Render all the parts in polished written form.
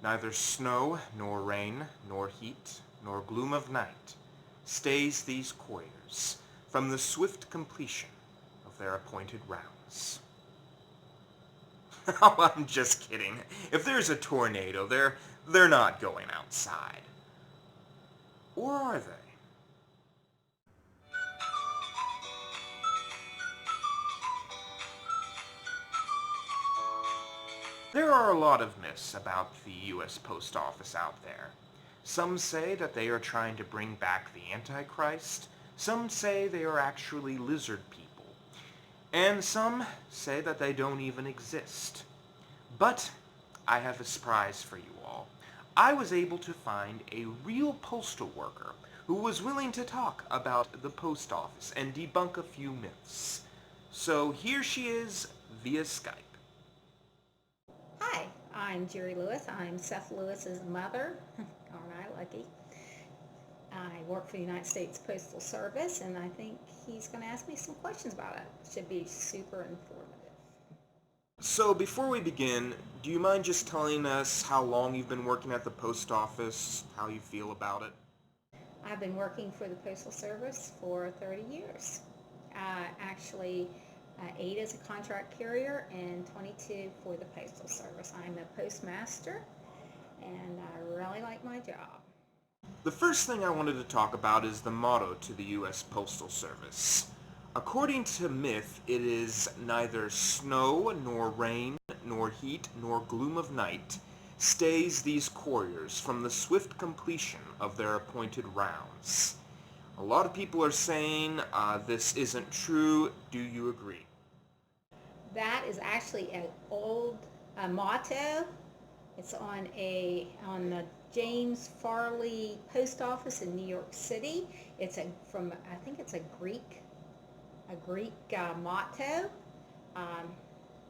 Neither snow, nor rain, nor heat, nor gloom of night stays these couriers from the swift completion of their appointed rounds. Oh, I'm just kidding. If there's a tornado, they're not going outside. Or are they? There are a lot of myths about the U.S. Post Office out there. Some say that they are trying to bring back the Antichrist. Some say they are actually lizard people. And some say that they don't even exist. But I have a surprise for you all. I was able to find a real postal worker who was willing to talk about the post office and debunk a few myths. So here she is via Skype. Hi, I'm Jerry Lewis. I'm Seth Lewis's mother. Aren't I lucky? I work for the United States Postal Service, and I think he's going to ask me some questions about it. Should be super informative. So before we begin, do you mind just telling us how long you've been working at the post office, how you feel about it? I've been working for the Postal Service for 30 years. Actually, 8 as a contract carrier and 22 for the Postal Service. I'm a postmaster, and I really like my job. The first thing I wanted to talk about is the motto to the U.S. Postal Service. According to myth, it is neither snow, nor rain, nor heat, nor gloom of night stays these couriers from the swift completion of their appointed rounds. A lot of people are saying this isn't true. Do you agree? That is actually an old motto. It's on the James Farley Post Office in New York City. It's I think it's a Greek motto. Um,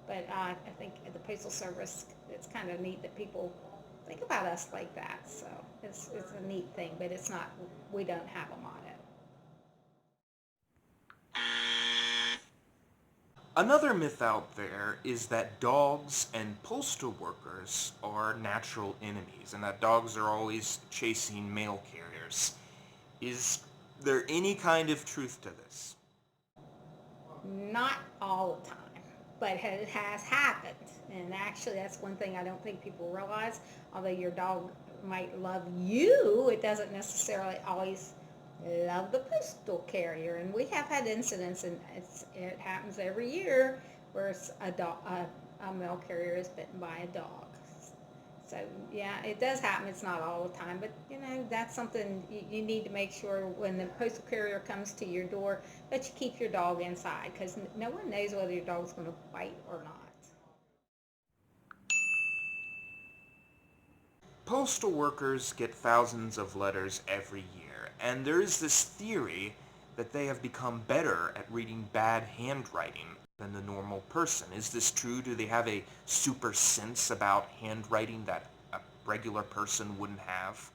but I think the Postal Service, it's kind of neat that people think about us like that. So it's a neat thing, but it's not. We don't have a motto. Another myth out there is that dogs and postal workers are natural enemies and that dogs are always chasing mail carriers. Is there any kind of truth to this? Not all the time, but it has happened. And actually, that's one thing I don't think people realize. Although your dog might love you, it doesn't necessarily always love the postal carrier. And we have had incidents, and it happens every year, where a mail carrier is bitten by a dog. So yeah, it does happen. It's not all the time, but that's something you need to make sure when the postal carrier comes to your door that you keep your dog inside, because no one knows whether your dog's going to bite or not. Postal workers get thousands of letters every year, and there is this theory that they have become better at reading bad handwriting than the normal person. Is this true? Do they have a super sense about handwriting that a regular person wouldn't have?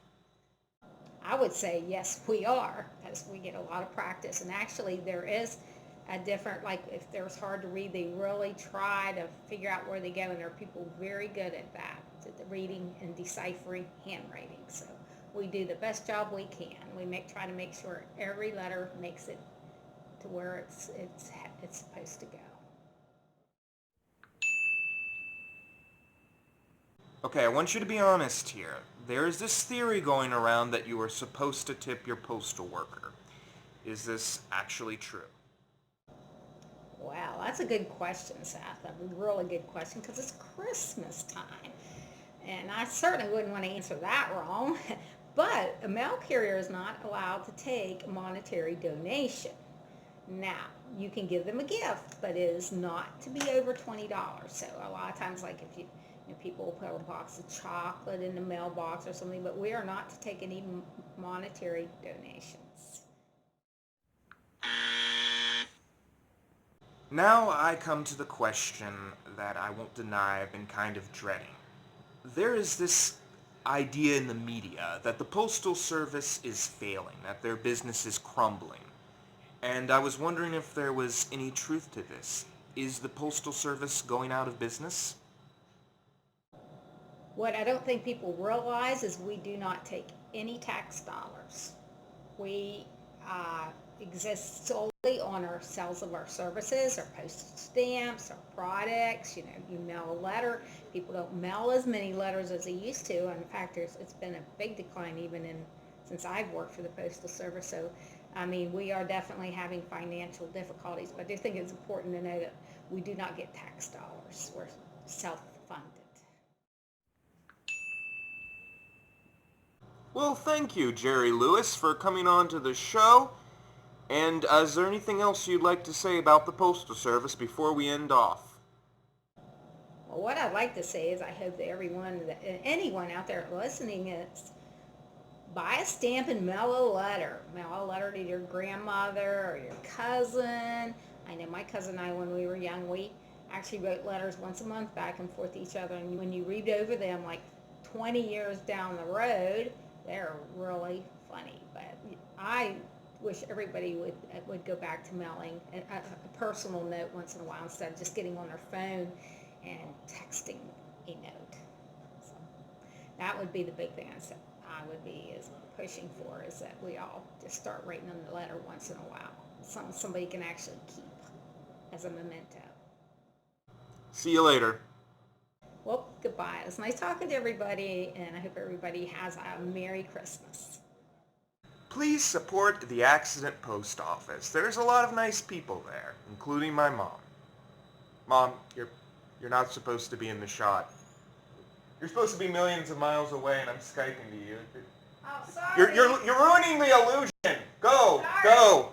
I would say yes, we are, because we get a lot of practice. And actually, there is a different, like if there's hard to read, they really try to figure out where they go, and there are people very good at that, at the reading and deciphering handwriting. So we do the best job we can. We try to make sure every letter makes it to where it's supposed to go. Okay, I want you to be honest here. There is this theory going around that you are supposed to tip your postal worker. Is this actually true? Wow, that's a good question, Seth. A really good question, because it's Christmas time. And I certainly wouldn't want to answer that wrong. But a mail carrier is not allowed to take a monetary donation. Now, you can give them a gift, but it is not to be over $20. So a lot of times, like if people will put a box of chocolate in the mailbox or something, but we are not to take any monetary donations. Now I come to the question that I won't deny I've been kind of dreading. There is this idea in the media that the Postal Service is failing, that their business is crumbling. And I was wondering if there was any truth to this. Is the Postal Service going out of business? What I don't think people realize is we do not take any tax dollars. We exist solely on our sales of our services, our postage stamps, our products. You know, you mail a letter. People don't mail as many letters as they used to. In fact, it's been a big decline even since I've worked for the Postal Service. So, I mean, we are definitely having financial difficulties. But I do think it's important to know that we do not get tax dollars. We're self-funded. Well, thank you, Jerry Lewis, for coming on to the show. And is there anything else you'd like to say about the Postal Service before we end off? Well, what I'd like to say is I hope that anyone out there listening is buy a stamp and mail a letter. Mail a letter to your grandmother or your cousin. I know my cousin and I, when we were young, we actually wrote letters once a month back and forth to each other. And when you read over them, like 20 years down the road, they're really funny. But I wish everybody would go back to mailing a personal note once in a while instead of just getting on their phone and texting a note. So that would be the big thing I would be is pushing for, is that we all just start writing them a letter once in a while. Somebody can actually keep as a memento. See you later. Well, goodbye. It was nice talking to everybody, and I hope everybody has a Merry Christmas. Please support the Accident Post Office. There's a lot of nice people there, including my mom. Mom, you're not supposed to be in the shot. You're supposed to be millions of miles away, and I'm Skyping to you. Oh, sorry. You're ruining the illusion. Go, Sorry. go.